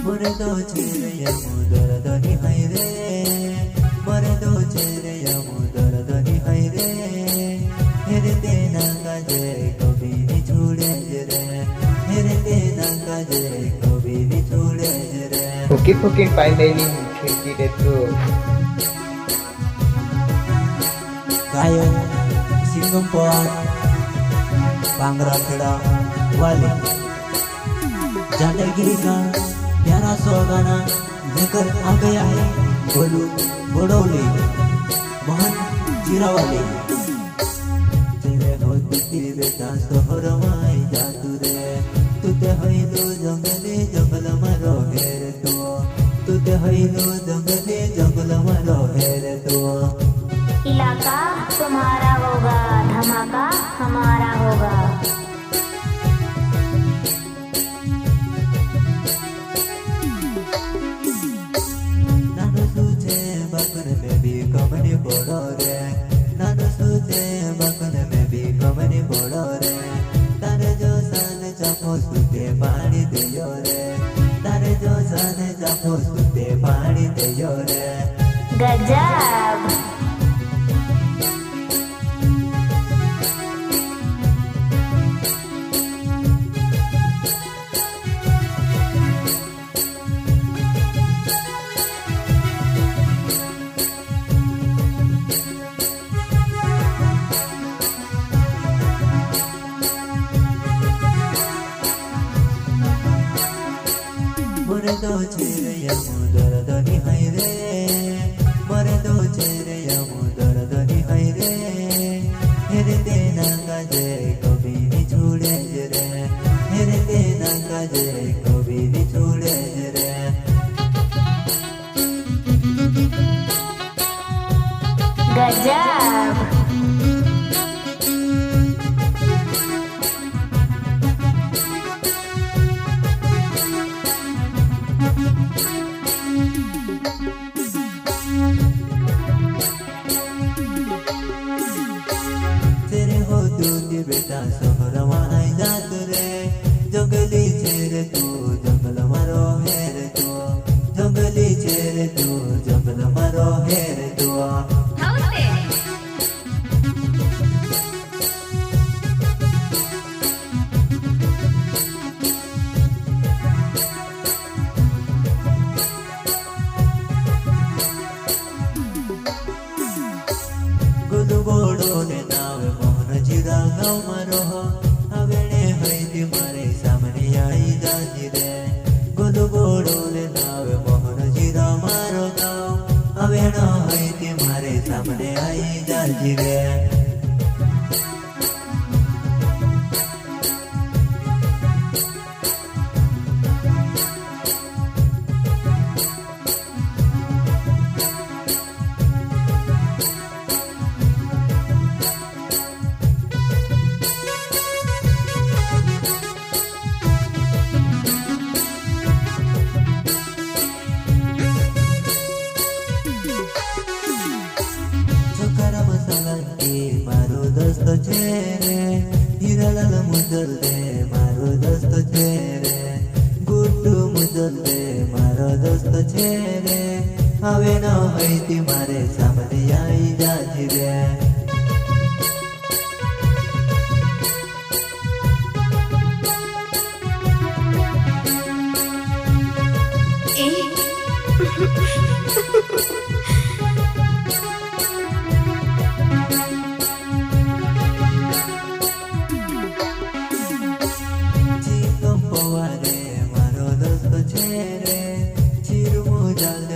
मोरे दो चेरे यमुदर दनी हाय रे मोरे दो चेरे यमुदर दनी हाय रे हेरे तेना काजे कभी नहीं छोड़े रे हेरे तेना काजे कभी नहीं छोड़े रे Bukit-bukit pandailing khilki itu गायन सिंगमपॉन पांगराखेड़ा वाले जादगिरी का प्यारा सोगाना लेकर आ गया है गोलू गोडोले मोहन जीरावाले तेरे होती तेरे बेटा सोहर माई जातू रे तुते हईलो जंगले जंगल मारो हेर तुते हईलो जंगले जंगल मारो हेर इलाका तुम्हारा होगा, धमाका हमारा होगा। नानो सूचे बकन में भी कमनी बोलो रे नानो सूचे बकन में भी कमनी बोलो रे तारे जो सान चापो सूते पानी दियो रे तारे जो सान चापो सूते पानी दियो रे गजब मोरे दो चेरे यमुदर दनी हाय रे मोरे दो चेरे यमुदर दनी हाय रे हेरे तेना काजे कभी नहीं छोड़े रे हेरे तेना काजे कभी नहीं छोड़े रे गजब तेरे हो दूती बेटा सोहर माई जात रे जंगली चेरे तू जंगल मारो हेर तू जंगली चेरे तू जंगल मारो हेर तू गोडोले नावे मोहन जीरा गाव मारो हवेणे हैती मारे सामने आई जाती रे गोडोले नावे मोहन जीरा मारो गाव हवेणो हैती मारे सामने आई जाती रे मारो दोस्त चेरे हिरालाल मुजल दे मारो दोस्त चेरे गुड्डू मुजल दे मारो दोस्त चेरे हवे न हैती मारे सामने आई जाती रे मारो दोस्त चेरे चिरमुजल